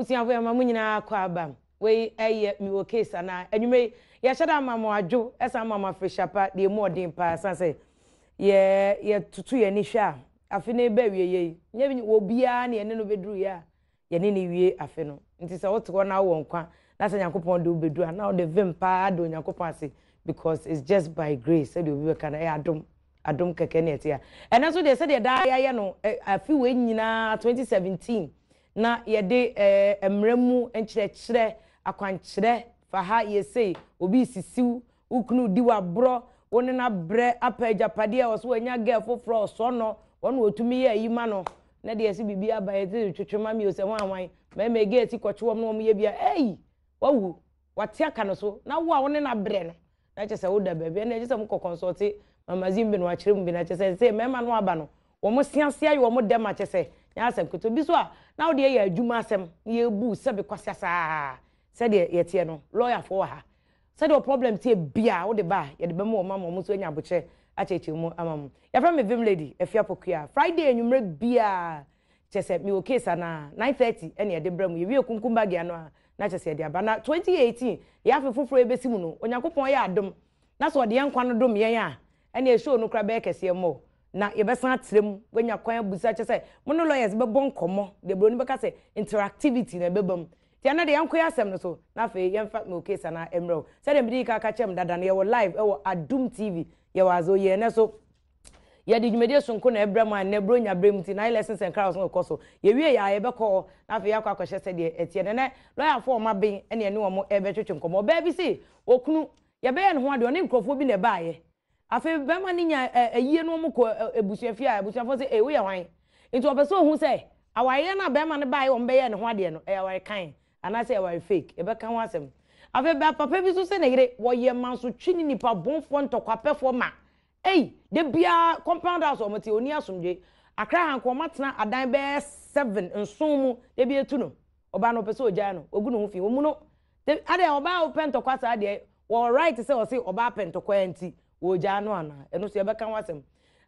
abusia fo ma munyina akwa abam we eye mi Wo Case Anaa anwume ya shada mama adwo esa mama freshapa de mo odin pa sanse ye tutu ye ni hwa afi na ba wie ye nya wo bia na ye ne no beduru ya ye ne ni wie afi no nti se woto na wo nkwa na se Nyankopon de beduru na o de vim pa do Nyankopon ase because it's just by grace said you be kan adom keke na etia ena so de se de da ya no afi we nyina 2017 na ye de emremu enkyerɛkyerɛ akwankyerɛ fa ha ye sei obi sisiw ukunu diwa bro woni na bre apagapade a oso anya girl foforo so no wonu otumi ye ayima no na de ese bibia ba ye twetwema mi ose ho anwan ma me gate kwotwe no ye bia ei wawu wate aka no so na wo a woni na bre no na che se wo da baabi na che se mo consult mama zimbe no akyerem bi na che se mema no aba no wo mo siasia ye wo mo dem a che se nya asem keto bi so a na wo de ye adwuma asem ye bu se be kwasiasa se de ye tie no lawyer for ha se de problem tie bia wo de ba ye de be mo mama mo so nya boche acheche mu amam ya fra me vim lady efia pokua Friday enwumre bia che se mi Wo Case Anaa 9:30 ene ye de bra mu ye wie kunkum bag ya no na che se de aba na 2018 ya fefoforo ebesi mu no Onyankopon ya adom na so de yankwa no dom yen a ene e show no kra be kese mo na ye be san atrem wanya kwan abusa che se mo no lawyers be bon komo de bro ni be ka se interactivity na be bam ti ana de yanko yasem no so na fe yemfa mi Wo Case Anaa emro se de mbi ka chem dada na ye wo live e wo Adom TV ye wazo ye na so ye de dwumede sonko na ebram an na bro nya brem ti na lessons and crowds no koso ye wie ya ye be ko na fe yakwa kwahye se de etie ne lawyer for ma ben ene ne wo mo e be twetwe nkomo ba bi si okunu ye be ye ne ho ade oni nkrofo bi na ba ye afi be ma ni nya ayie no mo ko ebusuafia ebusuafo se we ye hwan nti obeso hu se awaye na be ma ne ba ye wo be ye ne ho ade no e awaye kan ana se awaye fake e be kan ho asem afi ba papa bi so se ne yire wo ye manso twini nipa bonfo ntokwapefo ma ei de bia compound house omati oni asomdwe akra hanko matena adan be 7 nson mu de bia tu no oba no pese ogya no ogu no ho fi wo mu no ade oba open to kwasa ade wo right say o say oba pen to kwa anti wo ogya no ana eno so ye be kan wasem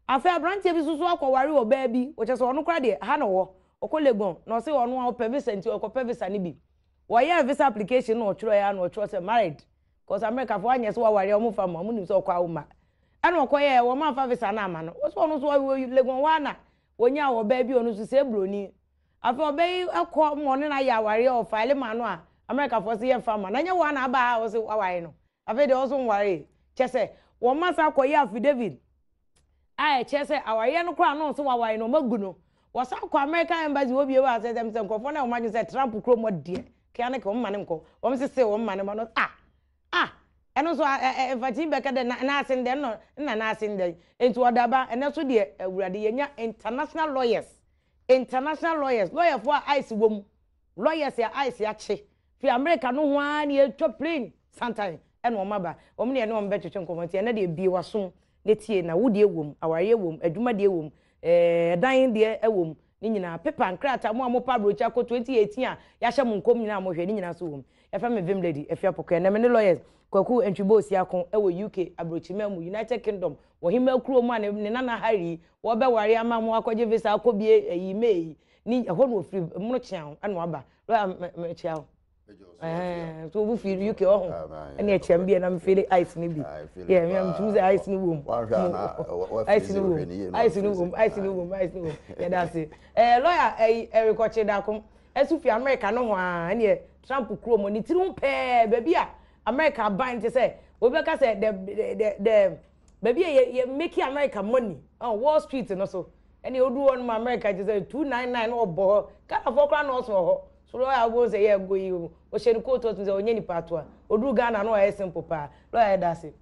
afa abrantie bi susu akwaware oba bi wo che so ono kra de ha no wo okolegon no say ono a ope visa nti okope visa ni bi wo ye visa application no ochro ya no ochro say married cause America for anya so waware o mu fama mu nim so okwa wo ma ana okoye wo ma fa visa na ama no wo so no so legon wana wonya wo ba bi onu so se broni afa obai akọ mo ne na ya ware o file ma no a America for se ye fama na nya wo na aba wo se waware no afa de wo so ware chese wo ma sa akoye affidavit chese aware no kra no so waware no magu no wo sa akọ American embassy wo bi wa se dem se nkofo na wo ma se Trump kro mo de kia ne ko ma ne nko wo se wo ma ne ma no eno so fati beka de na asinde no na asinde enti odaba ene so de awurade yenya international lawyers lawyer for ice wom lawyers ya ice ya che fi America no ho an ye to plane sometime ene o maba o me ne o mbetwetwe nkomoti ene de bi waso ne tie na wo de ewom aware ewom adwuma de ewom dan de ewom ni nyina paper nkrata mo amopa brocha ko 2018 a ya hye mo nkom nyina mo hwe ni nyina so wom efa me vim lady efia pokọ na me ne lawyers kwaku entwibo siakon ewo UK abrochimemu United Kingdom wo hima kuro mu ne nana hari wo be ware ama mo akọje visa akọbie eyi mei ni ho no free mu chian ana aba lo chian so bu fi UK ho ene e chian bia na me feel ice ni bi yeah me am choose ice ni wom ice ni wom yeah that's it lawyer rekoche da kom esu fi America no ho a ene Trump kuro mo ni tiru pe baby a America bind to say we better say the baby you make America money on Wall Street and also any odu one America just say 299 or bo kind of okra no so I will say yeah go you o share quote to say onye ni patwa odu Ghana no e simple pa lawyer that's it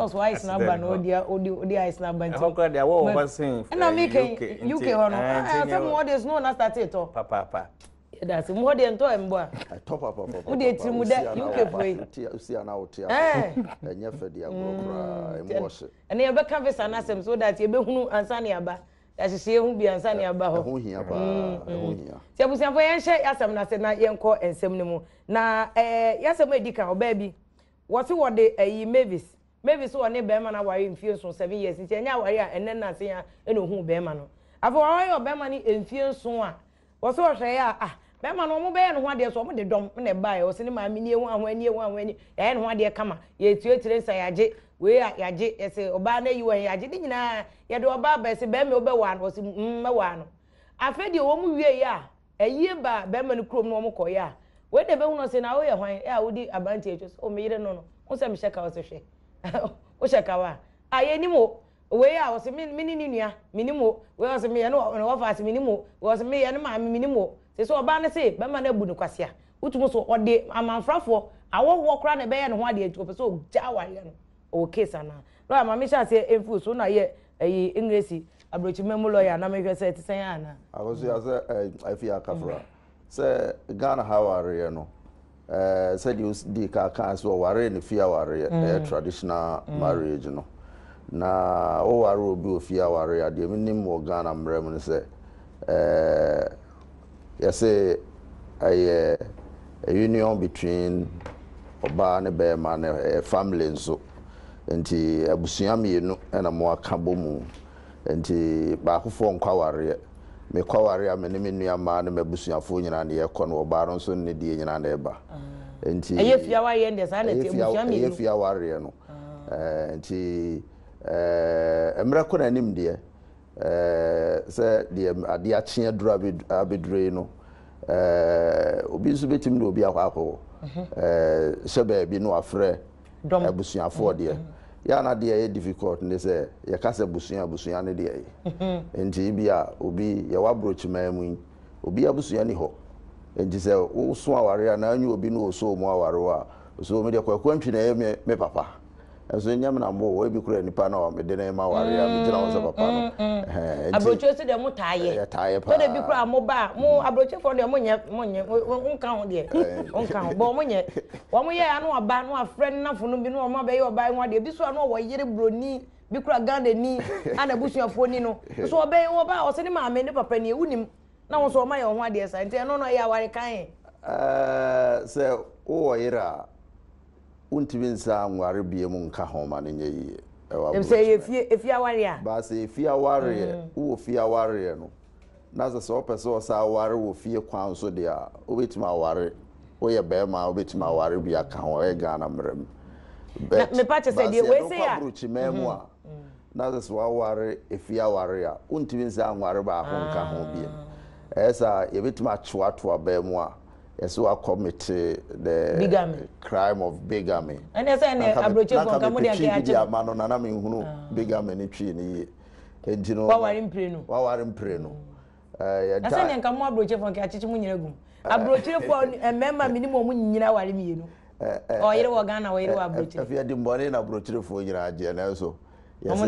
so ice number no odi ice number nti okra dia wo was saying na make UK hono some more there's no na start it to papa that's more than to embo a top up who dey trimu da UK for see ana otia enye fe dia grokra emotion ene ye be ka visa na sem so that ye be hunu ansa ne aba ya hye hu bi ansa ne aba ho ho hia ba ho hia ti abusian fo ye hye yasem na se na ye nko ensem ne mu na yasem edika oba bi wo se wo de Mavis wo ne be ma na ware mfie so 7 years nti enya ware a enen na se ya ene hu be ma no afo ware oba ma ni mfie so a wo se wo hwe ya be ma no mo be no ho ade so mo de dom na ba o se ne ma mi ni ehu ahwani ehu ahwani ya no ho ade kama ye tuetire nsa yaje we yaje ese oba na yi wo yaje di nyina ye de oba ba se be me obe wa no se me wa no afedi wo mu wie ya eyie ba be ma no krom no mo koye a we de be hu no se na wo ye hwan e a wo di abanti echo o me yire no no wo se me sheka wo se hwe wo sheka wa aye ni mo we ya wo se mini ni nua minimo we wo se me ye no wo fa se minimo wo se me ye no ma minimo se so oba na se be ma na bu no kwase a utumo so ode amanfrafo awo kra na be ye no ho ade echo so ja ware no Wo Case Anaa no ama me sha se enfu so na ye eyi English abrochi memo lawyer na me hwe se te sen ana agosu ya se afi akafra se Ghana haware no se di ka so ware ne fia ware traditional marriage no na o ware obi ofia ware ade minim wo Ghana mrem no se ya say a union between oba ne be man a family nso enti abusua mienu na mo aka bomu enti ba akofo nkwaware me kwaware amene me nua ma na mabusuafo nyina na ye kɔ no oba ro nso ne die nyina na eba enti ayefia wa ye ndesa na te abusua mienu ayefia ware no enti emra kɔ na nim de se de ade ache adura abedure no obi nso betim de obi akɔ shebe bi no afre abusuafo de ya na de difficult ne say ya kasa busua ne de enti bia obi ya wabrochi mamu obi abusua ni ho enti say wo so aware na anyu obi no so mu aware wa so me de kwantwi na me papa eso nyam na mbo we bi kura nipa na me de na ma aware ya me gina wo so papa no abrochi so de mu taaye pa de bi kura mo ba mo abrochi fo de mo nye nka ho de nka ho bo mo nye wo mo ye anu aba no afre na fo no bi no mo ba ye oba ho de bi so anu wo yire broni bi kura Ghana ni ana busuafo ni no so oba ye oba o se ni ma me ni papa ni ewunim na wo so o ma ye ho de sa enti no no ya aware kan se wo yira untimi nsa nware bie mu nka homa ne nyeyi dem say efia aware a ba say efia aware wo fia aware no na so so pese o sa aware wo fie kwan so de a obetima aware wo ye be ma obetima aware bia ka ho e Ghana mrem me patche say de we say ya bruchi memu a na so aware efia aware a untimi nsa nware ba ho nka ho bie esa ye betima chwato abemu a so I committed the bigamy. Crime of bigamy. And as an abroach for Cambodia, man on an aming bigamy ni tree ni and you know what in Preno. What in Preno. I said, and come more broach for Catching abroach for a member minimum, you know what I mean. Or you were Ghana, or you were abroach. If you had the money, a broach for your idea, and also, yes,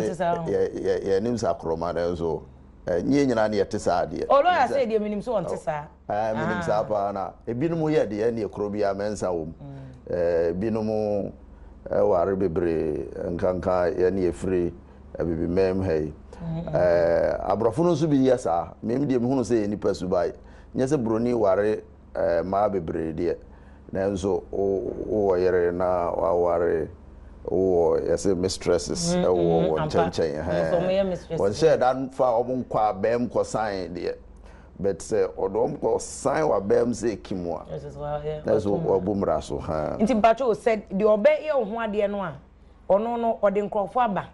names are chroma, so. Nyina na yete saade. Olo ya say de minim so onte saa. Minim saa pa na. Ebinom ye de ne ekrobia mensa wom. Binom ware bebre nkanka ye ne efre abibi mem hey. Abrofo no so bi yesa. Mem de hunu say nipa subai. Nye se broni ware ma bebre de. Na nso o yere na ware oh yes mistresses oh chen one said that for obun kwa bem ko sign there but say odom ko sign wa bem say kimwa yes as well yeah that's obumra so ha nti mpacho said the obe ye ho ade no a ono no ode nkrofo aba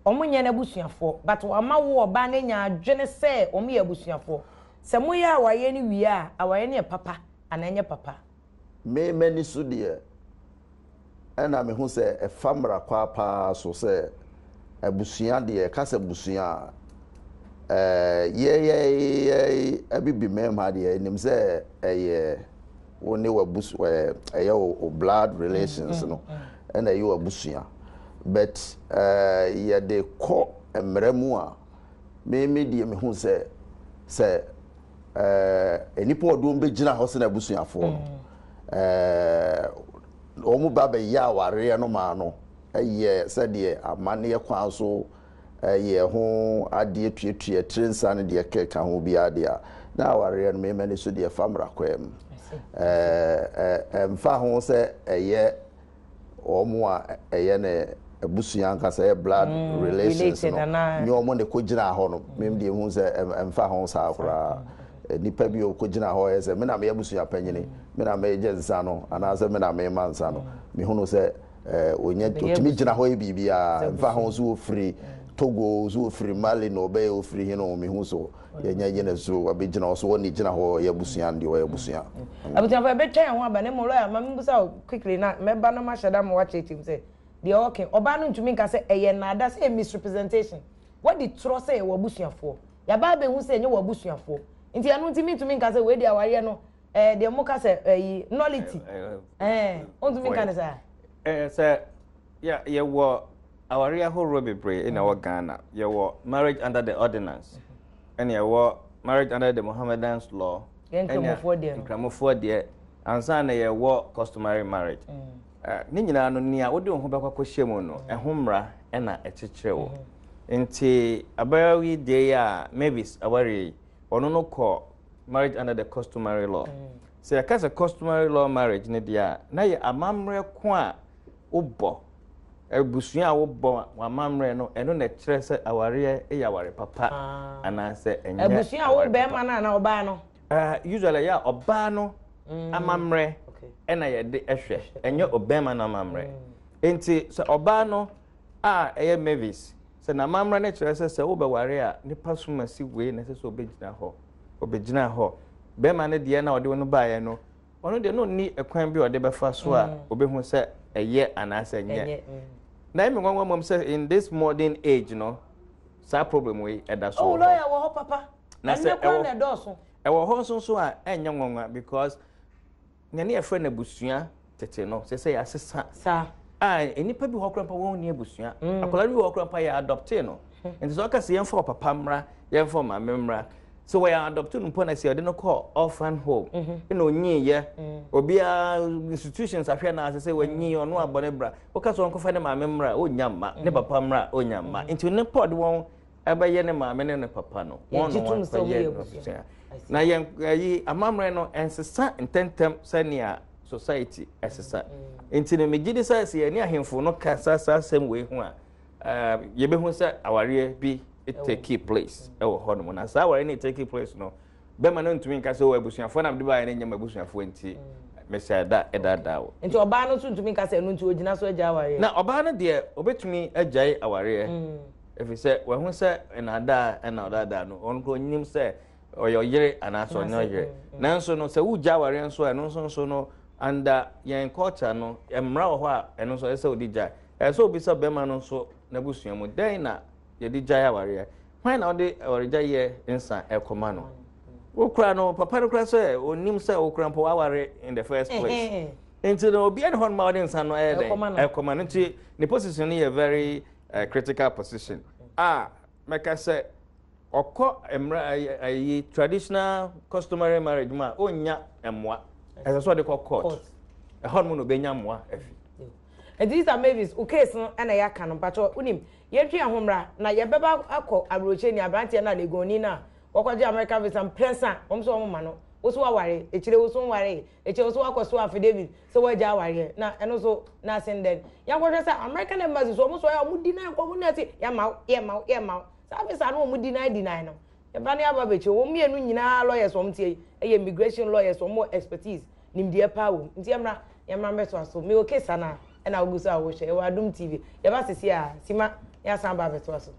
omunye na busuafo but ama wo oba na nya adwene say omu ye busuafo se mo ya awaye ni wi a awaye ne papa ananye papa me mani so there ena me hu se e famra kwa pa so se abusua de ka se busua ye abibi mem ha de nim se ye woni wa busu ye o blood relations no ena ye wa busua but ye de ko emremu a me de me hu se enipo odum be gina ho se na busuafo no omu baba ya ware no ma no eye se de amane kwan so ye ho ade tuetue trensa ne de keka ho bi ade a na ware no me mane so de famra kwam mfa ho se eye omu a eye ne abusua nka se blood relations no nyo omu ne ko gina ho no me de hu se mfa ho sa akora nipa bi okogina ho ese me na me abusua panyini me na me jensa no anaase me na me mansa no me hunu se onye otimi gina ho e bibia mfa ho so ofiri Togo so ofiri Mali no be ofiri hino me hu so ye na so abegina so woni gina ho ye abusua ndi wo ye abusua abusua fa be twen ho aba ne mo lawyer ma mbusa quickly na me ba no ma shada mo wa chetim say they okay oba no ntumi nka say eye na ada say misrepresentation what the trust say wo abusuafo ya ba be hu say nye wo abusuafo nti anu ntimi ntumi nka say we dia ware no de mo ka say nullity ntumi nka ne say say ya wo aware ahoro bebre in our Ghana ya wo marriage under the ordinance and ya wo marriage under the Mohammedan law nkramofo de ansa na ya wo customary marriage ni nyina no nia wode ho bekwa hwemu no ehomra na ekekere wo nti abawi de ya maybe aware ono no call marriage under the customary law say akasa customary law marriage ne dia na ya amamre ko a obo ebusua wo bo amamre no eno na kire se aware yaware papa anase enye ebusua wo be ma na oba no usually ya oba no amamre ena ye de ehwe enye obema na amamre enti se oba no eye mavis se na amamre na kire se wo be ware a nipa suma si we na se so obegina ho be ma ne de na ode no baaye no ono de no ni ekwan bi ode befa so a obehu se eye anase enye na me nwanwa mom say in this modern age no sa problem we eda so oh lawyer wo papa na se ewo ho so a enye nwanwa because nyane e friend abusua tete no se ya sesa sa enipa bi ho krampa won ni abusua akola bi ho krampa ya adopte no enti so ka se yemfa papa mra yemfa mama mra so we are adopted no pona se ode no call orphan home ina onyi ye obia institutions afia na se wanyi ono abone bra o ka so nkofa ne maame mra onyamma ne papa mra onyamma nti ne pod won abaye ne maame ne papa no won no na yi amamre no ensesa intentem sania society esesa nti ne megidi sa se ani ahemfo no kasa sasem we hu a ye be hu sa aware bi it take place ewo ho no na sa ware ni take place no be ma no ntumi nka se wo abusuafo na mde ba ya nyama abusuafo nti mesia da edadawo nti oba no ntumi nka se no nti ogina so agya aware na oba no de obetumi agyai aware efi se we hu se na odada no onko nyim se oyoyere anaso nyoyere nanso no se wugya aware nso eno nso no anda yen culture no emra ho a eno so ese odigya so obi se be ma no so na abusuamu den na yedi jaya ware when na ode orija ye insan ekoma no okra no papa no kra so onim se okra mpo ware in the first place into no obi and hon ma ode insan no ekoma no nti the position is a very critical position meka se okọ emra ayi traditional customary marriage ma onya emwa ese so de court hon mu no benya mwa afi these are maybe okay so na ya kan no pato unim yetwi ahomra na ye beba akọ abroche ni abrante na legoni na wakwaje America visa prensa omso omma no woso waware echire woso ware echire woso akọso affidavit so waja ware na eno so na senden ya kwọje say American embassy so omso ya omudi na kwọ na ti ya ma sa visa no omudi na deny no ye ba ne aba beche wo mienu nyina lawyers omtie immigration lawyers more expertise nimdie pawo nti yamra meto aso me Wo Case Anaa na ogusa wo hwe Adom TV ye ba sisi a sima ya san ba beto aso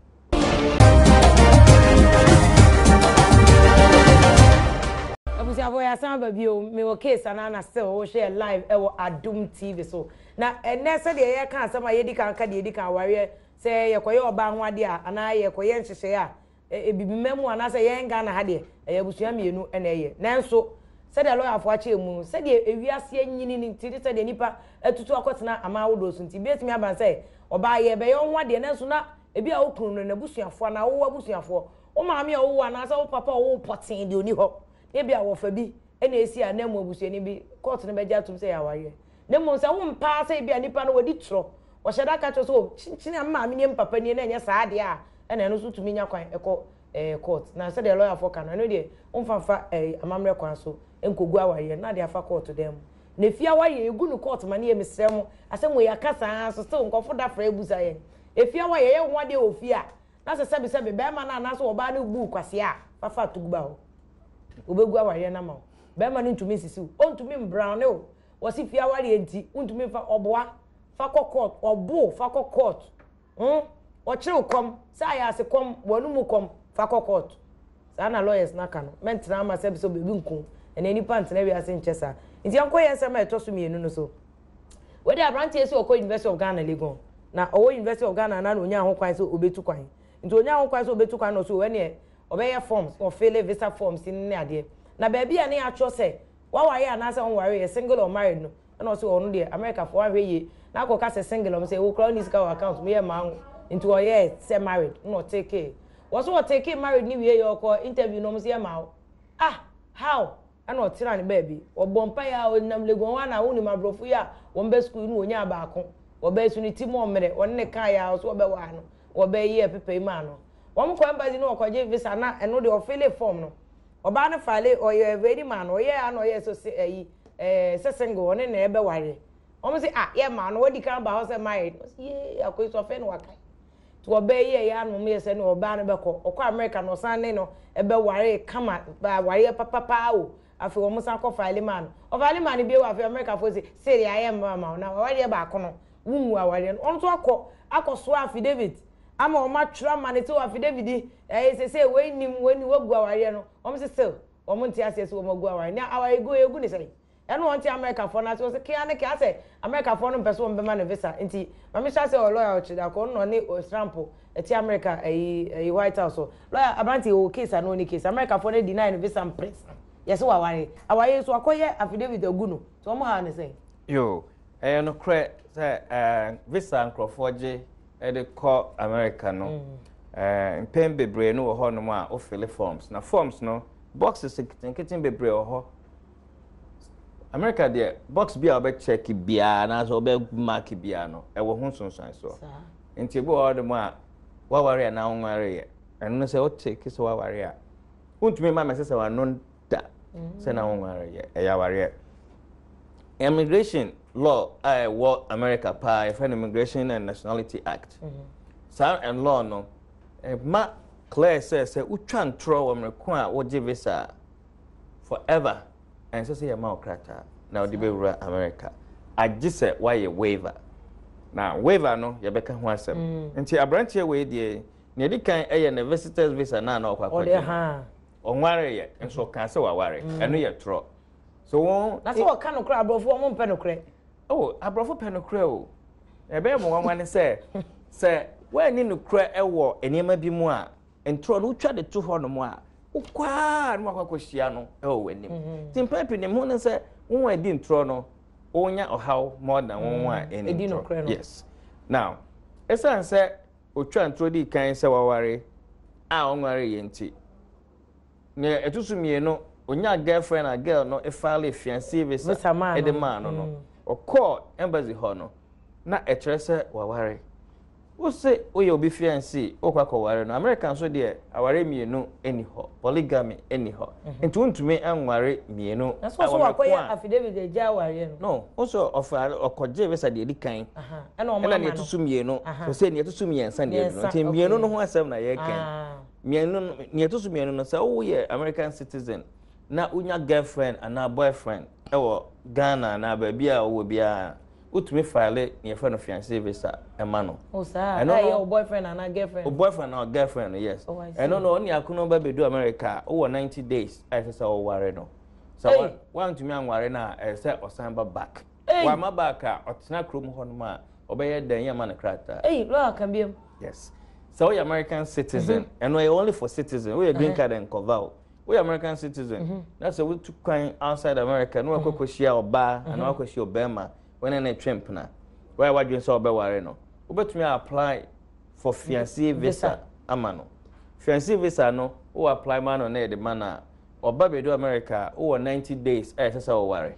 abusia vo ya san ba bio me Wo Case Anaa na still wo hwe live wo Adom TV so na ene se de ye kan asama ye di kan ka de ye di kan ware se ye koye oba ho ade a ana ye koye nhwehwe a ebibimemu ana se ye nga na ha de ye abusua mienu na ye nanso said the lawyer for achemu said the ewiase anyini ni tiri said the nipa atutu akotena amawodo so nti betimi aban say oba ye be yo ho ade na so na ebi a okunu na busuafo na wo abusuafo o maami a wo na sa wo papa wo potin de oni ho ebi a wo fa bi na esi a na mu abusuani bi court ne beja tum say ya ware na mu say wo mpa say bi a nipa no wadi tro wo sheda ka cho so chini maami ne papa ni na nya sa ade a na eno so tumi nya kwan eko court na said the lawyer for kan no de umfanfa amamre kwan so enkogu awaye na de afa court dem na fia waye egu no court ma na yemisrem asem ya kasa so still nkofo da fra ebuza ye efia waye ye ho de ofia na se sebe be ma na so oba na bu kwase a fafa tugba ho obegu aware na ma be ma no ntumi sisi o ntumi brown o wo si fi aware enti ntumi fa oboa fa court obo fa court o chire kom sa ya se kom wonu mu kom fa court sa na lawyers na ka no mentra ma se so bebi nku ene ni pant na wi ase nchesa nti anko ye nsema etoso mienu no so we dey abrantie so okọ University of Ghana Legon na owo University of Ghana na onya ho kwan so obetu kwan nti onya ho kwan so obetu kwan no so we ne obeye forms or fill visa forms in ade na baby a na ya cho se wa ware anase on ware single or married no na so onu de America for wa hweye na akoka se single o say wo crown this account me ma into o ye say married no take care was what take married ni we your call interview no say ma how ana o tira ni baby obompa ya o nam Legon wa na woni mabrofu ya wo mbe school nu onya baako wo be su ni timo mere won ne kan ya so be wa no wo be ye pepe ma no wo mko embassy no kwaje visa na eno de o fill form no oba na file o ye very man o ye ana o ye so say se single one na ebe ware o mo say ye man no wodi kan ba house married ye akoy so fe no wakai to oba ye ya no me se no oba na be ko okọ America no san ne no ebe ware kama ba ware papa o afi wo mo san ko file man o file man bi wa afi America fo say ya ye mama na ware ba ko no wunwu aware no on to akọ affidavit ama o ma twa man to affidavit say we nim we ni wagu aware no o mo say still o mo nti ase so o mo gu aware na aware go egu ni say eno won ti America for na so say kia ne kia say America for no person be man visa nti mama sha say o lawyer o chida ko no ne o stamp eti America White House lawyer Abanti Wo Case Anaa ni case America for no deny visa press yes wa aware so akoye affidavit agu no so mo ha ne say yo no cre say visa nkrofo de call America no pen bebre no ho no ma o fill forms na forms no boxes kitten bebre ho America there box bia obe check bia na so obe mark bia no e wo ho sonson so enti bo all the ma wa ware na ware ye eno say o take so wa ware a untumi ma message wa no da say na ware ye e ya ware immigration law what America pa Immigration and Nationality Act and law no ma clear says utwa ntro America a wo give visa forever and say ma okrata na odi be wura America agi say why waiver na waiver no ye beka ho asem nti abrantie we die na edi kan na visitors visa na okwa onware ye enso kan say wa ware eno ye tro so won na so ka no kra abrofo mo mpe no kra abrofo pe no kra o ebe mo wanwane say we ni no kra ewo enema bi mu a entro no twa de to ho no mu a ukwa no akwakohia no wenim timpepe ne mu ne say won adi ntro no onya ohaw more than won edi no yes now esan say otwa ntro di kan say waware a onware ye nti ne etusumie no onya girlfriend a girl no e file fiancé visa e de man no o call embassy ho no na e kire say waware wo say oye obi fiancé o kwa ko ware no American so de aware mienu eni ho polygamy eni ho nti untumi anware mienu na so akoya affidavit de ja ware no also offer okoje visa de dikan na o ma na etusu mienu so say ne etusu miensa de no nti mienu no ho asem na ye kan mienu ne etusu mienu no say wo ye American citizen na unya girlfriend ana boyfriend ewo Ghana na ba bia wo bia utumi file ne friend of fiancé visa ema no o sa your boyfriend ana girlfriend o boyfriend or girlfriend yes no oni akuno ba bedu America o 90 days I say o ware no so one to me anware na say osan ba back wa ma back a otena krom ho no ma obeye dan ya ma na krata lo kan biem yes so you American citizen and we only for citizen we green card and cover we American citizen that's we to kind outside America no akokohia oba and no akokohia obema when na Trump na why wadwen so obeware no obetumi apply for fiancé visa amano fiancé visa no o apply man on na de man oba bedo America o 90 days say o ware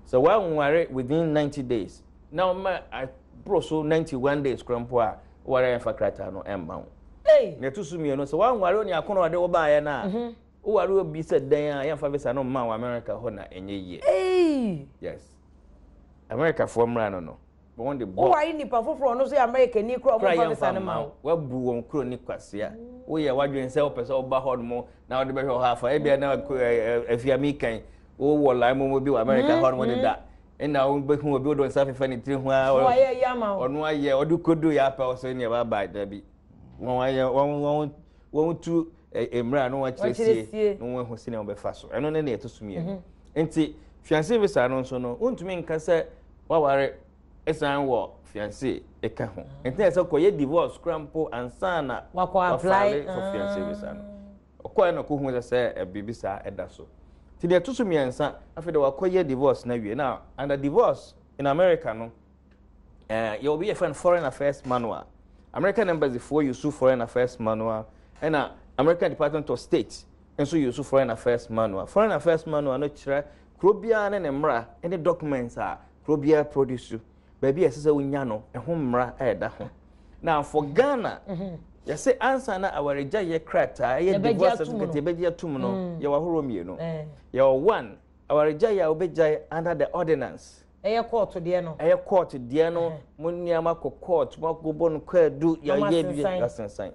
so when ware within 90 days now I bro so 91 days crampo a ware en fakrata no emma ne tusumi no so wan ware oni akono ode wo ba ye na o ware obi se dan a yan fa visa no ma wa America ho na enye ye yes America for mrano no but one the boy why ni pa foforo no so America ni kro mo fa visa no ma wa bu won kro ni kwasea wo ye wadwen se wo pese wo ba hod mo na wo de be hwe ha fa e bia na afiami kan wo wo lai mo bi wa America hod mo de da na wo be hu obi wo don sa fefa ni tiri hu a wo ye yama onu aye odu kodu ya pa so ni ba ba da bi won aye won tu emra no wa kiresie no won hu sine wo be fa so eno ne to sumie enti fiancé visa no so no untumi nka se waware esan wo fiancé eka ho enti ese ko ye divorce crampo ansana wako apply for fiancé visa no okoye no ko hu se bibisa eda so ti de to sumiensa afi de wako ye divorce na wie now under divorce in America no you will be a foreign affairs manual American embassy for you sue foreign affairs manual and American Department of State and so you sue foreign affairs manual no kire krobia ne mra any documents are krobia produce you baby esese unya no ho mra eda ho now for Ghana you say answer na awareja ye krata ye divorce certificate be dia tum no ye wahoro mie no ye one awareja ya obeja under the ordinance court de no munniama ko court mako bon kwa du ya ye bi asensan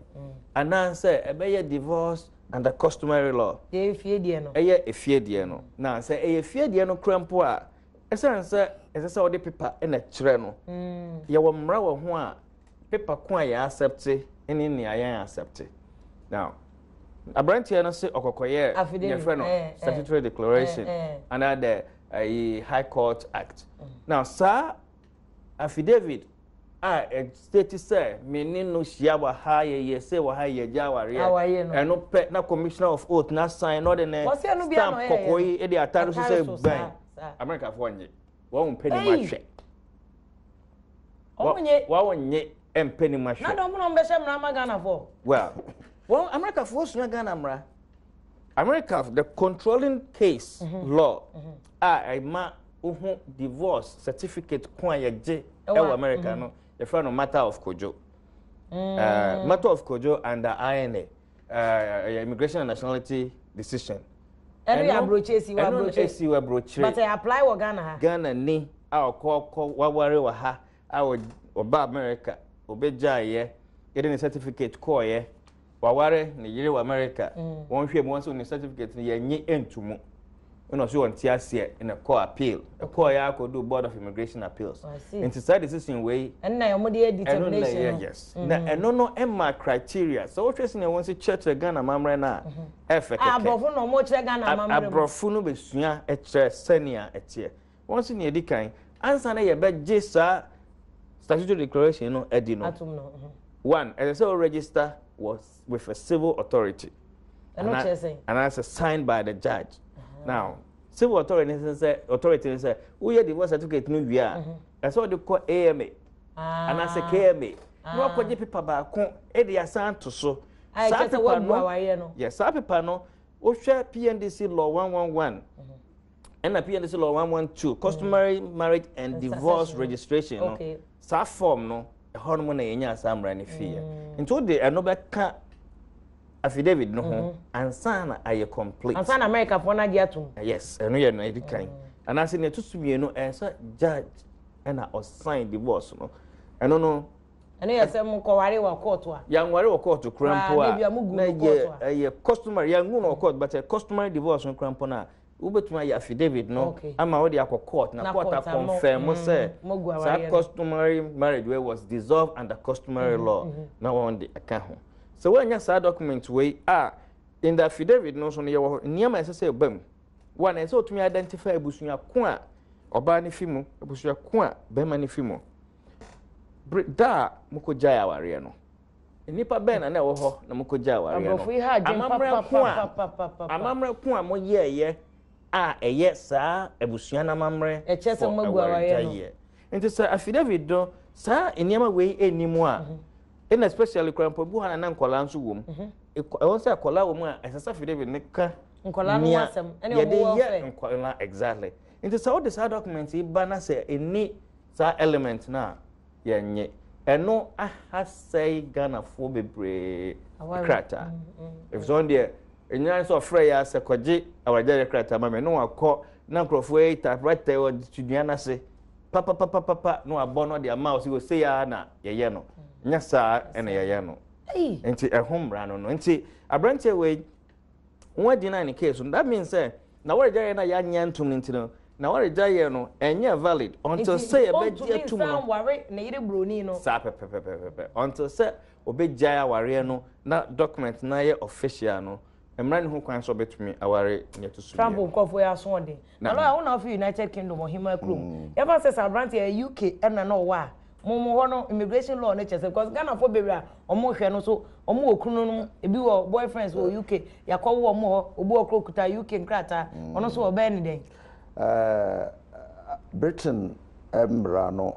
ananse ebe ye divorce under customary law efie die no efie die no na say efie die no krampo a esanse esese ode paper na kire no ye wo mra wo ho a paper ko a ya accept any ni ayan accept now abrantie no say okokoye ye friend no statutory declaration under the High Court Act now sir affidavit state say meaning no shia wa ha ye say wa ha ye jaware e no pe na commissioner of oath na sign no de ne stamp kokoyi e de atare so say ban America for nje wa won peni mahwe wa won nye empeni mahwe na do mo be shemra ma Ghana for well America for so Ghana mra America the controlling case law ma divorce certificate kwa ye je America no the friend of matter of kojo under INA immigration and nationality decision every abrochesi wa broche but I apply wo Ghana ni ko waware wa ha oba America obeja ye getting certificate ko ye waware ni yire wa America won hwe mo so ni certificate ni ye nyi entumu no so on tiasie in a court appeal a court ya ko do board of immigration appeals and decide decision way and na yomo dey determination yes na no emma criteria so what person wants to church Ghana mamre na effect abrofo no mo kire Ghana mamre abrofo no besua e kire senia etie won se ne edikan ansa na ye be gisa statutory declaration no edi no one as I register was with a civil authority and that's signed by the judge. Now, civil authority say, we have divorce certificate no we are. That's what they call AMA. And I say KMA. No ko je paper ba ko e de asan to so. Sa paper no. Yes, sa paper no. O hwe PNDC law 111. And PNDC law 112, customary marriage and divorce registration no. Sa form no, e hono na yenya asamra ne fie. Nto de eno be ka affidavit no ho ansana aye complete ansana America for na dia tum yes eno ye no edikan anase ne tusumie no ensa judge ena o sign divorce no eno no eno ye se mo ko ware wa court a ya nware wa court krampo a na ye customary ya ngu no court but a customary divorce no krampo na ubetuma ya affidavit no ama we dia court na court confirm say that customary marriage was dissolved under customary law na one the account ho so when you say document way in the affidavit no so ne wo niam ese bam one ese otumi identify ebusua ko a oba ne fimu ebusua ko a bema ne fimu da muko jaya aware no nipa ben na wo ho na muko jaya aware no amamre ko a mo ye eye saa ebusua na mamre e chese magu aware no enti say affidavit do saa eniama we enimu a in especially krampo bu hana na nkola nso wom e won say akola wom a esasa affidavit ne ka nkola no asem ene omo nkola exactly into so the side document e ba na say any sa element na yenye eno aha say Ghana for bebre krata if so there enyan so frey ya se kwaje awaje krata ma me no akọ na nkrofo e typewriter o studio na se papa no abono de amount go say ya na ye no nya saa ene ye no enti ehom bra no enti abrante we won deny the case that means say na wore jaye na ya nya ntum ntino na wore jaye no enye valid until say e be dia tum no ware na yire broni no sa pepepepepe until say obejaye aware no na document na ye official no emra ne ho kwan so betumi aware nyeto su Trump nkofo ya so de na lo na of United Kingdom o hima krum ever say abrante ya UK na no wa momo ho no immigration law na chese because Ghana for bebre a omo hwe no so omo okunu no ebi wo boyfriends wo UK yakwo omo ho obi okrokuta UK nkrata ono so oba ni den Britain emra no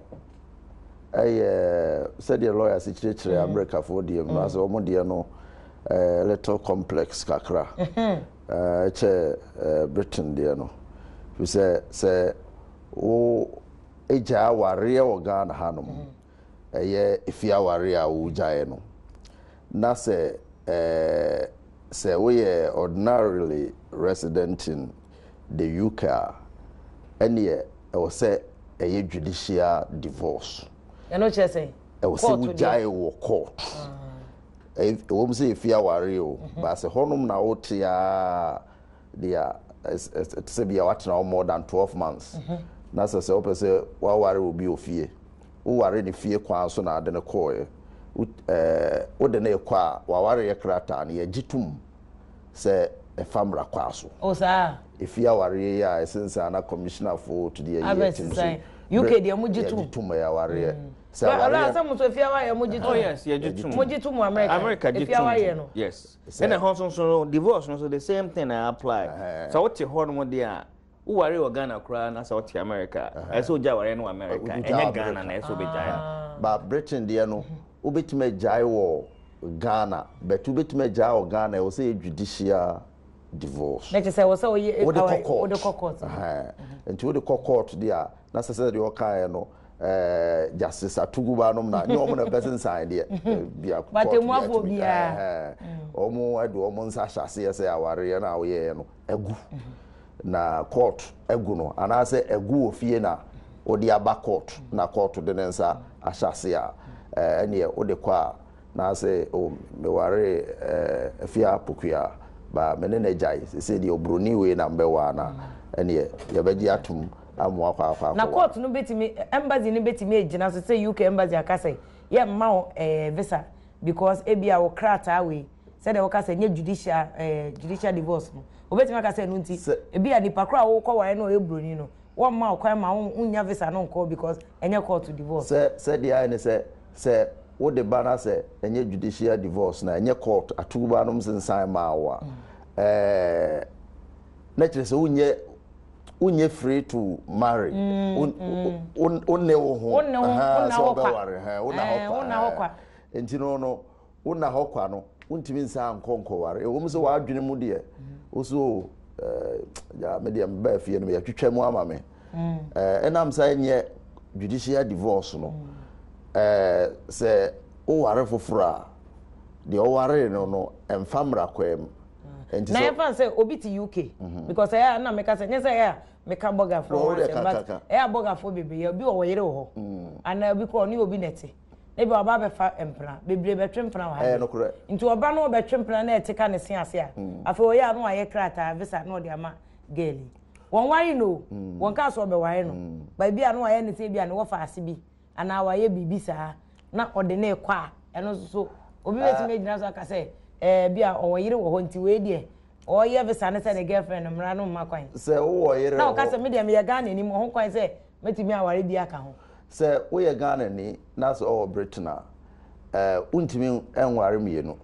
said the lawyers chire America for the as omo de no little complex kakra Britain de no we say o eja ware o Ghana hanom ifia ware a wo jae no na se we ordinarily resident in the UK and o say judicial divorce no chese o say wo jae wo court wo say ifia ware o ba se honom na wo tia dia it's be what now more than 12 months na se opese wa ware obi ofie wo ware ne fie kwa so na ade ne koe wo de ne kwa wa ware ye krata na ye gitum se e famra kwa so o sa ifia ware ya esensa na commissioner for to the year team UK de mo gitum ya ware se ware some so ifia ware mo gitum oh yes ye gitum mo gitum America ifia ware no yes and the house so divorce no so the same thing I apply so what you hold mo there uware wa Ghana kura na South America eso ja ware no America enye Ghana na eso be jaya ba Britain de no obetime jai wo Ghana but obetime jai wo Ghana o say judicial divorce let say wo say o the court enti wo the court dia na say de o kai no justice atuguba no na nyo mo na person sign de bia court but emu afo bia omo adu omo nsa hyase say aware na wo ye no egu na court egu no anase egu ofie na odi aba court na court de nensa ahyase a ene odi kwa na say o me ware afia pokua ba mene na jai say the obroni we na mbewa na ene ye beji atum amwa kwa na court no betimi embassy ni betimi ejina so say UK embassy akase ye ma visa because ebia wo krata we say de wo kase nye judicial divorce no obetimi akase no nti ebia nipa kra wo kwa ware no ebroni no wo ma okwan ma unya visa no nko because enye court divorce say the eye say wo de bana say enye judicial divorce na enye court atuba no msensan ma wa na kire say unye free to marry unne wo ho so be ware una hokwa enti no una hokwa no untimi nsa nkonko ware wo mse wa adwene mu de oso ya medium ba fie no ya twetwa mu ama me enam sa nye judicial divorce no se o ware fofora de o ware no emfamra kwem enti so na efa say obi ti UK because na make say nyesa ya meka boga for boga for bebe obi wo yere ho ana obi ko ni obi nete ebi oba be fa empra bebre be twempra wa no correct nti oba no be twempra na etika ne se ase a afa oye anu aye krata visa no de ama geli won wari no won ka so be wari no ba bi anu aye ne se bi anu wo fa ase bi ana waye bibi sa na ode na ekwa eno so obi weti me gina so aka say bia o yire wo ho nti we die o ye visa ne say ne girlfriend mra no ma kwan say wo yire na o ka say me de me ye Ghana ni mo ho kwan say metimi aware bi aka ho say wo ye Ghana ni na so Britain untimi enware mienu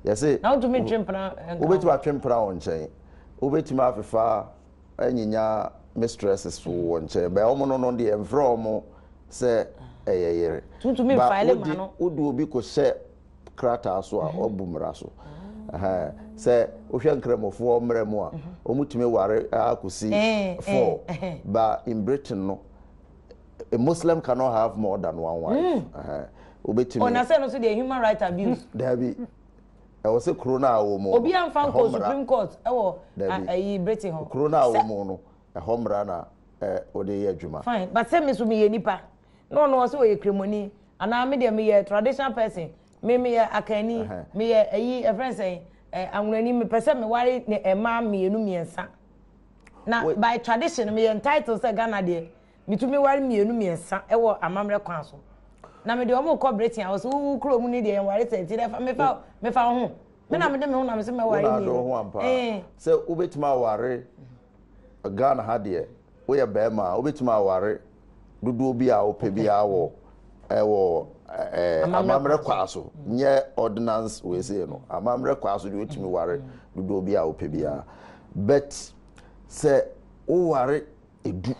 ye say na untimi twempra obetimi atwempra on chen obetimi afefa anyinya mistresses wo nchen ba omo no de enfro omo say yere tuntumi file ma no odu obi ko se krata so a obumra so se ohwe nkramofo omremu a omutime ware akusi for but in Britain no a Muslim cannot have more than one wife obetime ona say no so the human right abuse there be I was a corona wo mo obi amfa ko Supreme Court ayi Britain ho corona wo mo no e homra na ode ye adwuma fine but say me so me ye nipa no so ye kremoni ana me de me ye traditional person me akani me ayi a friend say anwani me pese me ware ne ema mienu miensa na by tradition me entitled say Ghana de me to me ware mienu miensa e wo amamre kwan so na me de omo ko Britain I was who kro mu ni de ware say ti me fa ho me na me de me ho na me say me ware mienu say ubetima ware Ghana ha de wo ye be ma ubetima ware dudu bi a ope bi a wo ewo amamre kwaso nye ordinance we say no amamre kwaso de otimi ware dudu bi a ope bi a but say o ware edu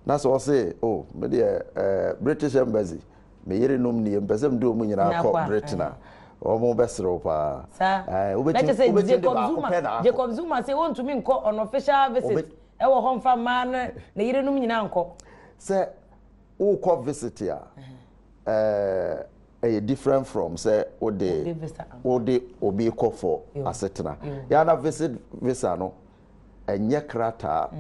na so say oh me de British embassy me yere nom ni empesem de omu nyina ko Britain omo besro pa Jacob Zuma say want to me nko on official visit e wo hom fa man na yere nom nyina nko say o ko visit ya different from say o de obi ko for asetena ya na visit visa no enye krata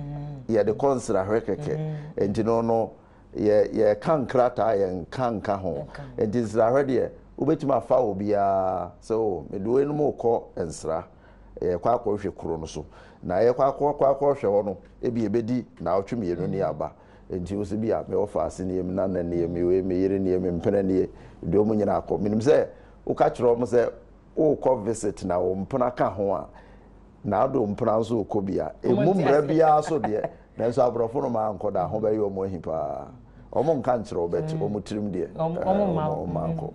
ye de consider hwekeke enti no ye kan krata ye kan ho enti zra de obetima fa obi a so me do enu mo ko ensra ye kwa hwe kuro no so na ye kwa hwe ho no ebedi na otweme yenu ni aba enti osi bia me ofa ase ne yem na ne yem me yire ne yem mpena ne do mu nyina akọ minim se o ka kiro mo se o ko visit na o mpena ka ho a na do mpena so ko bia emumra bia so de na so abrofo no ma anko da ho ba yo mo hipa o mo nka nkiro bet o mo tirim de o mo ma ko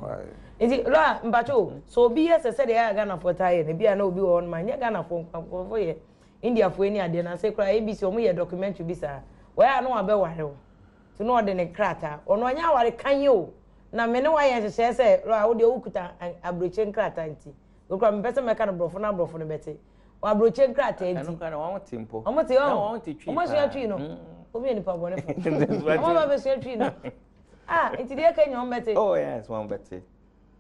enti lo mbacho so obi yes se de ya Ghana for taye ne bia na obi wo on ma nya Ghana for ye India for any ade na se kra ABC o mo ye documentary bi sa where no abe ware o to no de ne krata ono anya ware kan o na me ne wa ye hye se wo de okuta abroche krata nti okra me pese me ka no brofo na brofo no bete wa abroche krata nti eno kana wa timpo omo te o omo so atwi no obi ni pa bone fo omo ba be so atwi no nti de ka nyom bete oh yes one bete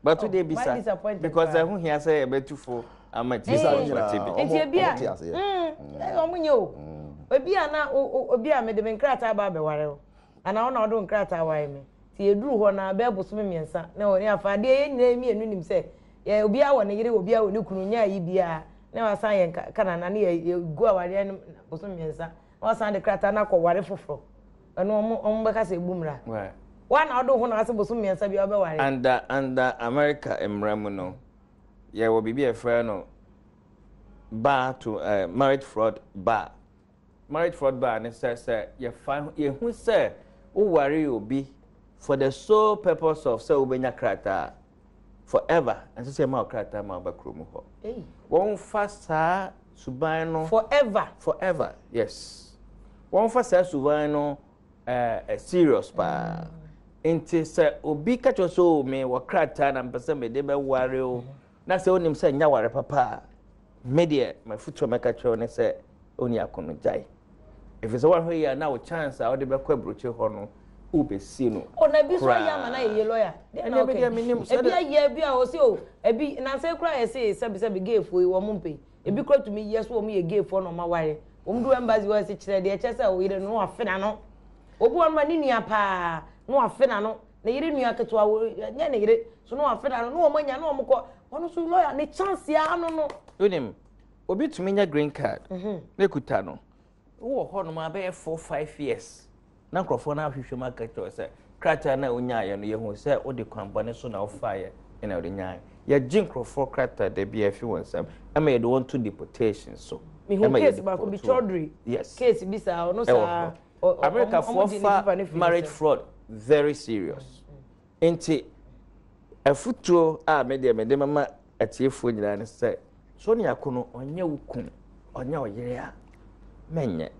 but today be sad because who here say e betufo amati nti e bia omo nyo obi a me de nkrata ba be ware o ana ona odo nkrata ware me ti eduru ho na be boso me miensa na oni afade ye nyina mi enu nim se ye obi a wo ne yire obi a wo ne kunu nya yi bia na wasan ye kana na ye gu aware ne boso miensa wasan de krata na ko ware foforo eno omo be ka se gbumra wa na odo ho na se boso miensa bia be ware and America emramu no ye wo bibi e fra no bar to marriage fraud bar and say you find you who say who worry obi for the sole purpose of say ubenya krata forever and say ma krata ma ba kromu ho won fasa suban no forever yes won fasa suban no serious pa enti say obi kacho so me wa krata na mpese me de be worry o na say onim say nya worry papa media my future make kacho ne say oni akono jai if it's one here now chance I would be kwabroche ho no ubesi no na bi so ya ma na ye lawyer na be minim so e bi a o se o e bi na say kra e se sabi gay fo wo mo mpe e bi kra to me yes wo mo ye gay fo no ma ware wo mo do embassy wo se kire de e chese o yire no afena no obu on ma ni nua pa no afena no na yire nua keto wo nya na yire so no afena no wo manya no mo ko wono so lawyer ne chance ya no onim obi to me nya green card na kuta no wo ho no ma be 4-5 years na krofo na ahwehwe market to say krata na onya ye no ye hu say o de kwambone so na o fire ina o de nya ye jin krofo krata de bi afi wonsam ama ye de want to deportation so me hu case ba ko bi Chaudhry yes case bi sa ono sa America for marriage fraud very serious enti afutuo a me de mama atiefo nyina ne say so ne akono onye wukun onye oyere a menye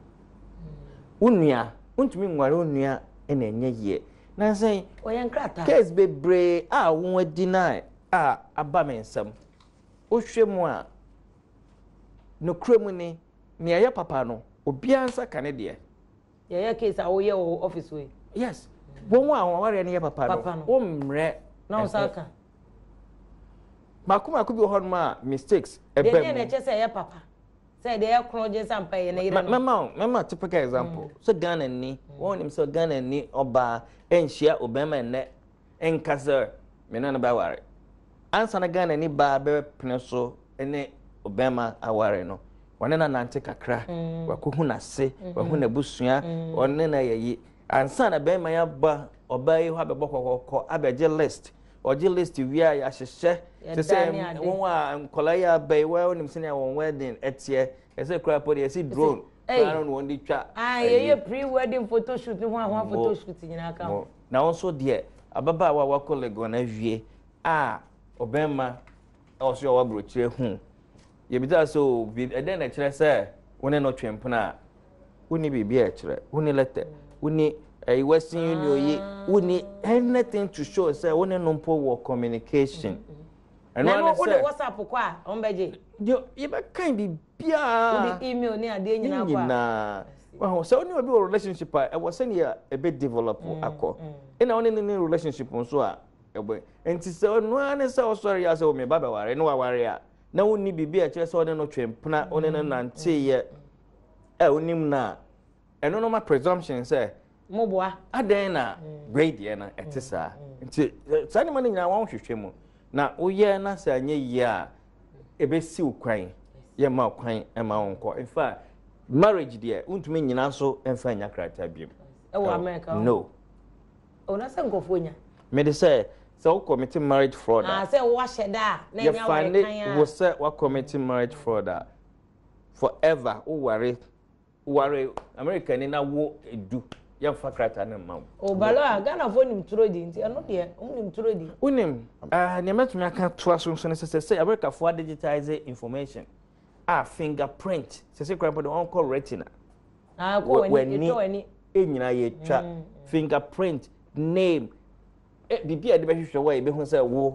unua untumi nware unua ena enye ye na say oyen krata case bebre a won deny a aba mensam ohwemu a no kremu ni ne ye papa no obi ansa kane de ye case a wo ye office we yes won wa ware ne ye papa no o mre na osaka makuma ku bi ho no ma mistakes ebe de ne che say ye papa say they are closing sampai na ira mama typical example so Ghana ni won him so Ghana ni oba enhia obema ne enkasa me no ba ware ansa na Ghana ni ba be pene so ene obema aware no wone na nante kakra wakohu na se wahu na busua one na yayi ansa na be ma ya ba obai ho abebo kokoko abeje list oje list wia ya hyehyɛ se won a nkola ya bai wa onim se na won wedding etie ese kra podi ese drone kra no won di twa ye pre wedding photo shoot ni ho photo shoot nyina ka na won so de ababa wa wakolego na wie obema also wa brochire hu ye bita so eden na kire se woni no twempena woni bibia kire woni letter woni Western Union woni anything to show say woni no mpo wo communication and no say WhatsApp kwa ombeje yo ye be kan bibia woni email ni ade nyina kwa na wa so woni obi relationship e was say ya e be develop akọ ina woni ni relationship nso a ebe enti se no ane se o sorry ya se o me baba ware no ware a na woni bibia kire se woni no twempena woni na nante ye onim na eno no ma presumption say moboa adan na grade na etisa nti sani mani nyina wan hwehwe mu na woye na sa anye yi a ebesi ukwan ye ma ukwan e ma wonko in fact marriage there untumi nyina so emfa nya krata biem wo America no ona se nkofo nya me de say so commit marriage fraud say wo hyeda na nya wa kan ya wo say wa commit marriage fraud forever wo ware America ni na wo edu ya fakrata na mam o balo Ghana fo nim trodi nti eno de nim trodi unim ne metumi aka to aso so ne say America for digitize information fingerprint say crap on call retina ko when enyina ye twa fingerprint name bibia de be hwehwe wa e be hu say wo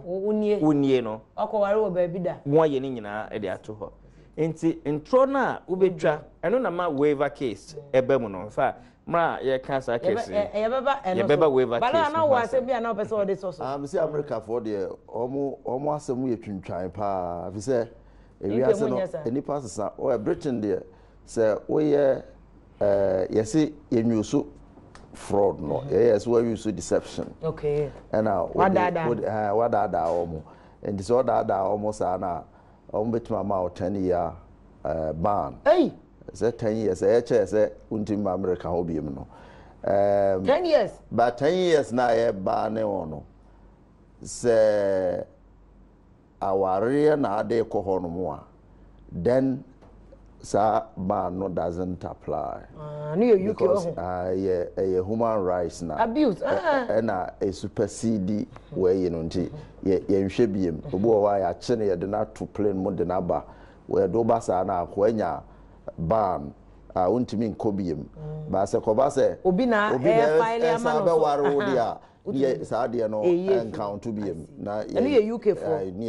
unie no akọware wo ba bi da wo ye ni nyina e de ato ho enti intro na wo betwa eno na ma waiver case ebe mu no in fact mra ye cancer case ye beba waiver case bala na wa se bia na person de so me say America for the omo asemu ye twintwan pa fi say ewi ase no eni pasesa o Britain there say we ye say yenwusu fraud no yes we use deception okay and wadada omo and so wadada omo sa na omo betima ma 10 year ban say 10 years say untim America ho biem no 10 years but 10 years na ye ban ne ono say aware na ade ko ho no mo a then sa ban no doesn't apply no you because a human rights na abuse na a supersede we you know nti ye nhwe biem obi o wa ya che ne ye de na to plane mo de na ba we do ba sa na akwanya ban untimi nkobiem ba se ko ba se obi na file ama no ware wo dia ye sa de no encounter biem na ye UK for ni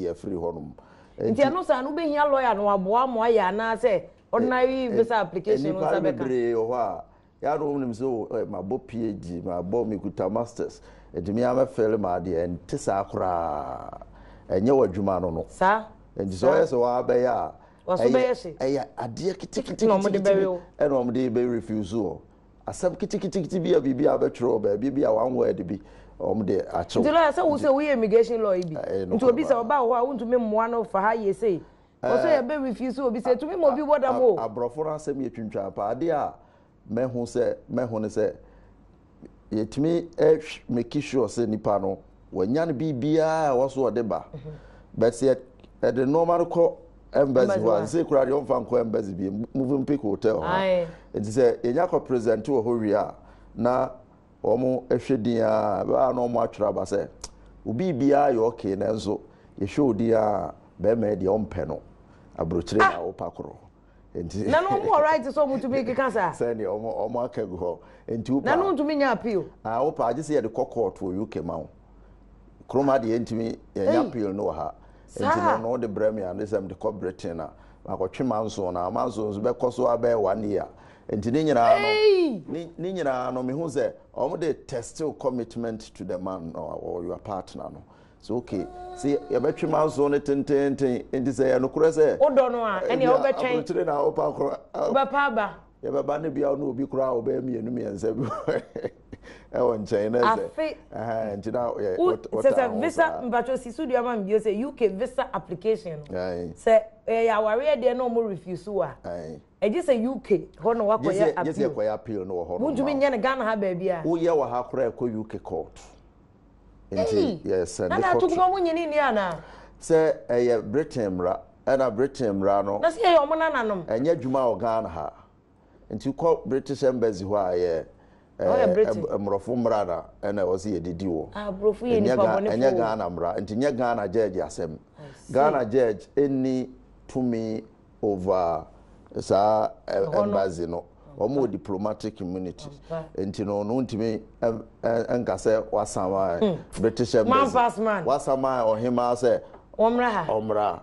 ye free honum nti ano sa no be hia lawyer no aboa mo ya na se ordinary visa application no sa beka ya do nim so ma bo PhD ma bo mi kuta masters edimi ama fele ma de enti sa akra enye wadwuma no sa enti so yes wa be ya waso be yesi ade kitikiti no mo de be refuse o asam kitikiti bia abetro ba bia one word bi de acho nti la say wo say we immigration law ibi nti obi say oba ho a wontumi mmoa no fa ha ye say also ye be refuse obi say tumi mo bi boda mo abrofo na asem ye twintwa pa ade a mehu ne say yetumi make sure say nipa no wanya no bibia wo so ode ba but say the normal call embassy one say kura de on fan call embassy bi moving pick hotel nti say enya ko present wo ho wi a na omo ehwedin a ba na omo atwera ba se obi bia yo okay na nso ye show dia be me de ompe no abrochire na opakoro enti na no mo right so mo to make cancer say ni omo akagu ho enti upa na no to me nya appeal opa agi se ye de court for UK ma kroma de entimi nya appeal no ha enti no de bremi and sem de corporate na akotwe manso na manso be koso abe 1 year enti ni nyina no me hu say omo dey test commitment to the man or your partner no so okay see you betwe manso ne tenten enti say no kure say odo no a ene o betwen tire na opa kro ba pa ba ye ba ne bia no obi kura oba mienu miensa bi on China. And visa, but you see, you say UK visa application. Say, I worry there no more refuse. I just say UK, Hono Wako, just a appeal no Hono. Won't you mean Ghana, baby? Oh, yeah, what happened UK court. Yes, and I took one in Indiana. Say, a Britain, and a Britain rano. Let's hear your man, and yet Juma or Ghana. And you call British embassy why Mrofumrada and I was here the duo. And Ghana Mra and Ghana judge Yasem. Ghana judge any to me over sa embassy no or more diplomatic immunity. And you know, known to me and Cassa was some British embassy. Was some or him I say Omra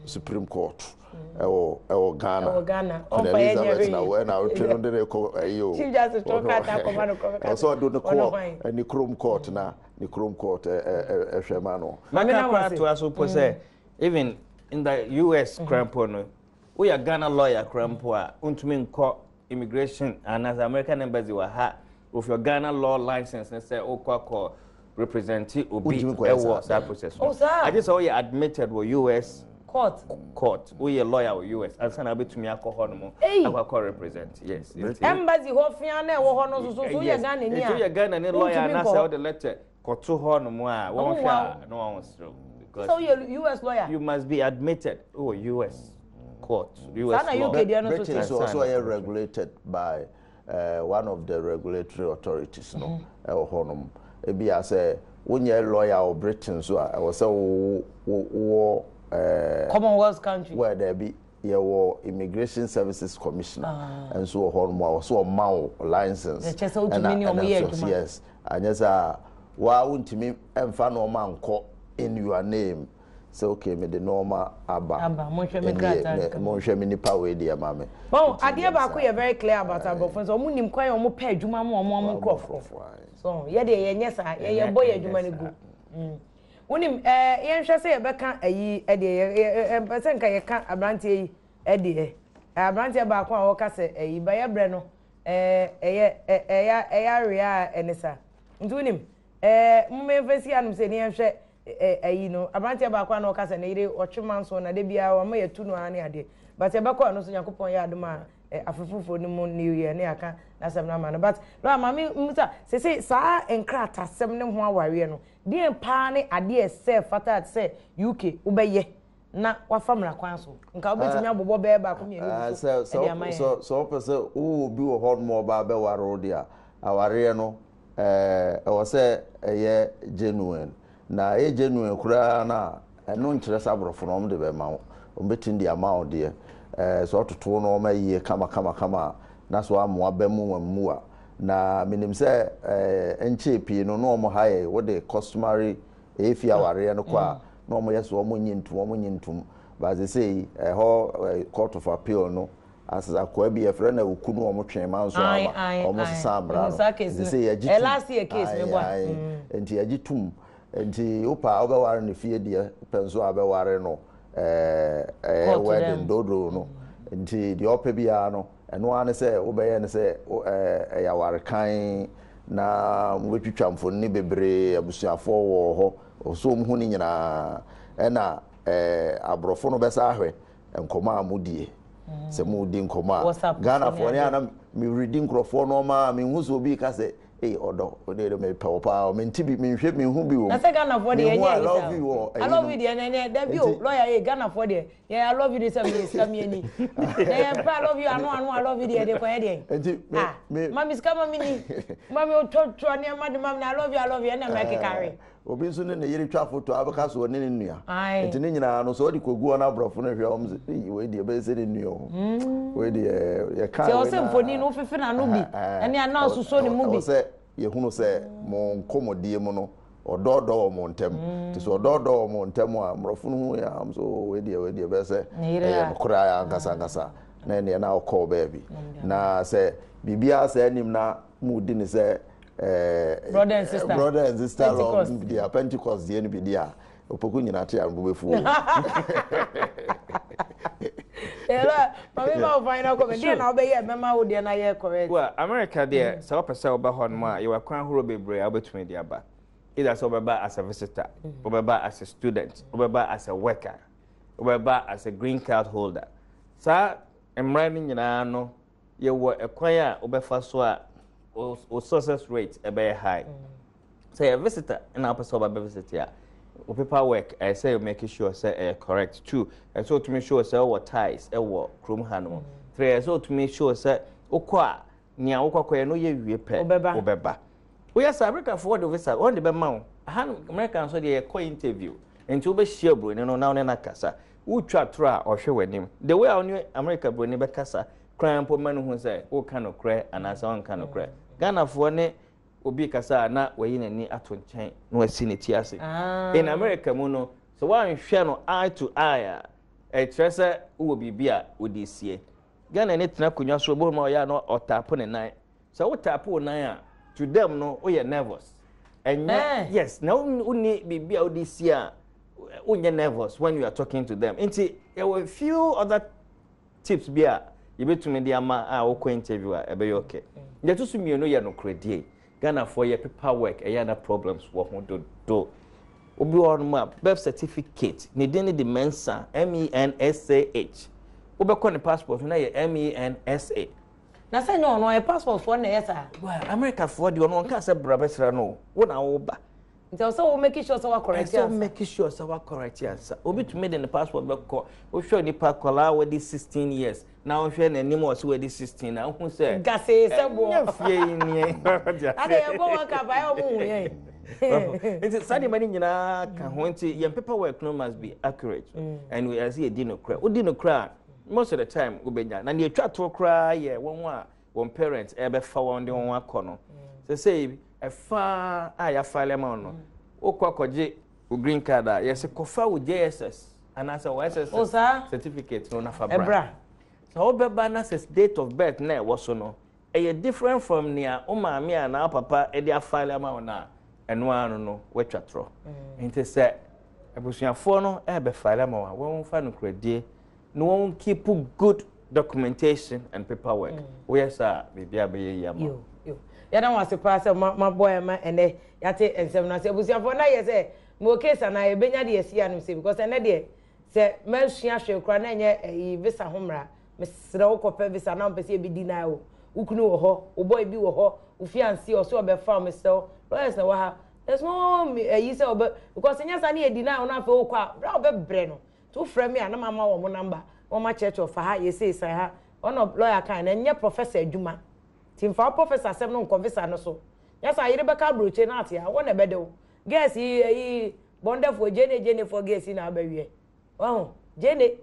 Supreme Court. Ghana. Elizabeth now when I train the you. She just talk at also do the court and the Chrome Court now, the Chrome Court Shermano. Mamma to us suppose even in the US crampono, we are Ghana lawyer crampoa, untumin court immigration and as American embassy were ha with your Ghana law license and say Okwa representative will be that process. I just saw you admitted were US court we a lawyer with US and sana be to me alcohol no alcohol represent yes embassy ho fia na wo ho no so you Ghana ni a you Ghana ni lawyer na say the letter koto ho no mo a wo hwa no one strong because so you US lawyer you must be admitted US court US sana UK dia no so is also regulated by one of the regulatory authorities no ho no e bi a say when you lawyer or Britain so I was say wo Commonwealth country where there be your immigration services commissioner and so on so mao license and yes and yes wa won't me emfa no man ko in your name so okay me the normal aba mo hwe me nipa we dia mame bon ade ba ko ye very clear about abrofo so mo nim kwan mo pa adwuma mo krofo so ye de ye nyesa ye boy adwuma ne gu unim yenhwe se ye beka ayi ede person ka ye ka abrantie yi ede abrantie ba ko a wo ka se ayi ba ye bre no eya ria enisa ntunim mo me fesi anum se ne yenhwe ayi no abrantie ba ko na wo ka se ne ire otwema nso na de bia wo ma ye tu no ane ade but ye beka no so yakopon ya adoma afufufo ni mo new year ne aka na sem na ma no but lo mama musa se saa enkrata sem ne ho aware no die pa ne ade ese fata se UK ubeye na wa famra kwan so nka obetimi abobo be ba ko me so person o bi wo hot mo ba be waro dia aware no o se eye genuine na genuine kura na eno nkire sabrofo no de be ma o betin dia ma o de so toto no ma yie kama na so amoa ba mu a na minim se enchepi no no mo haye wo de customary efia ware no kwa no mo yeso mo nyintum ba ze say court of appeal no as akwa bi e frɛ na oku no mo twen ma nso ama o mo samra no ze say ya jitu last year case me bwa enti ya jitum enti opa obeware no fie de penso abeware no wedding dodo no nti di opa bia no eno ane se obeye ne se ya ware kan na mwetwitwa mfoni bebre abusuafo wo ho oso mhu ni nyina ena abrofo no besa ahwe enkoma amudie se mudi nkoma Ghana fo ne ana mi reading crofo no ma mi hu so obi ka se odo ode me pa o mentibi mi hwe mi hu bi wo na se Ghana for the I love you the that be lawyer Ghana for the I love you the same any I love you I love you the kwa dey mami skama mini mami o to ne ma de mami I love you na make carry obi nso ne yiri twa photo abaka so ne nua enti ne nyina no so odi kogu na brofo no hwe o mze we dey be se ne nua we dey ye kan se o se mfoni no fefe na no bi ene ana so ne mu bi se ye hunu se mo nkomodie mu no ododo mo ntem ti so ododo mo ntem a brofo no ya so we dey be se e kura ya ngasa na ne na okọ baby na se bibia se anim na mu di ne se brother and sister of the Pentecost the NB dia opoku nyina te ambo befu Ela, mami ba final comment. Dey na obey mema wo dey na ye correct. Well, America there, so person oba hon ma, you are kwan horo bebre abetumi dey aba. Either so oba as a visitor, oba as a student, oba as a worker, oba as a green card holder. Sa emra ni nyina no, ye wo ekwan a obefa so a o success rate e be high. Say a visitor na person oba be visit ya. O paperwork I say you make sure say correct. 2 and so to make sure say what ties what chrome hano. 3 so to make sure say okwa nia okwa no ye wie pe obeba. We yes America for the visa on the bema han American so dey call interview nti obe share bro no now na kasa wo twa tra o hwe wanim the way on America bro ni be kasa kran po man hu say o kan okra anasa on kan okra Ghana for ne obi kasa na wayi nani ato nchen no asi ne ti ase in America mu no so wan hwe no eye to eye e trese wo bibia odi sie Ghana ne tena kunwa so bo ma ya no otapo ne nan so wo tapo nan a to them no we are nervous and yes now uni bibia odi sie a unye nervous when you are talking to them nti there were few other tips bia you betumi dia ma a wo ko interview a ebe okay ye to sumi no ye no credit Ghana for your paperwork e na problems wo ho do obi on ma birth certificate ne den de mensa MENSAH obekọ ne passport na ye MENSA na say no no passport for na yes ah well America for the one can say brabesra no wo na wo ba nti so we make sure so we correct so make sure so we correct answer obi to made in the passport bekọ o show ni pa kola we 16 years na o hwe na nim o so we 16 na hu say gase sebo fie ni ade e go work by o mu yen it's Sunday money nyina ka ho nti your paperwork no must be accurate and we as a dino cra most of the time go benya na ne atwa to cra ye won parents e be fa won de won akono say e fa ya file ma no okwakoje o green card a yes kofa wo JSS and as a SSS certificate no na fa bra so obeba na date of birth na wo so no e different from near o maami a na papa e dia file ma na eno anu no wetwa tro nti se abusuafo no e be file ma won fa no credit no one keep good documentation and paperwork we sir bibia be yam yo ya dan wase pa se ma boy ma ene yate ensem na se abusuafo na ye se Wo Case Anaa e benya de yesia no se because ene de se mansua hwe kra na enye visa homra mesre wo kopa visa na mpese e bi di na wo ukunu wo ho wo boy bi wo ho wo fiancé o so obe farm mesel lawyers na wa ha there's no you say obe because enya sa na e di na wo na fa wo kwa bra obe bre no to frame me na mama wo mo number wo ma church of ha ye say say ha ono lawyer kan na enye professor adwuma tim fa professor asem no conversa no so yes I yire beka broche na atia wo na bede wo guess yi wonderful jene for guess na abawie oh jene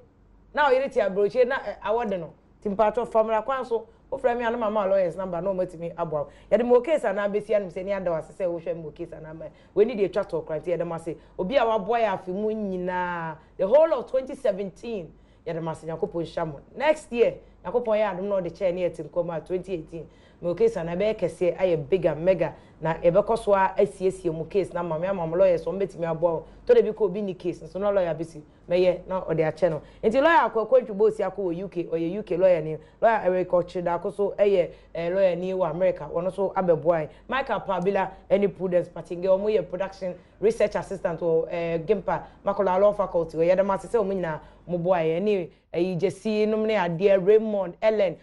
now yire tia broche na awode no tim part of formula kwan so wo frame me na mama lawyers number no matimi abo ye de Wo Case Anaa besia no se ni ada wase se wo hwe Wo Case Anaa ma we need the chat talk right ye de ma se obi a wa boy afi mu nyina the whole of 2017 ye de ma se yakopon shamo next year yakopon ya adom no de chair ne etim koma 2018 Wo Case Anaa be kese aye bigger mega na ebekoso a asiesie mu case na mama lawyers so betimi abo to de bi ko bi ni case so no lawyer bisi meye na o de a channel enti lawyer akwa ntwubo si akwa UK or UK lawyer ni lawyer Eric Ochida akoso eye lawyer ni wa America wono so abeboy Michael Pabila any prudence patinge omo ye production research assistant or Gimpa Makola Law Faculty ye de ma se omo nyina mo boy ni Jesse no ne ade Raymond Ellen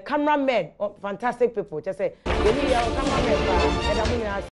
cameramen fantastic people just say we need our cameramen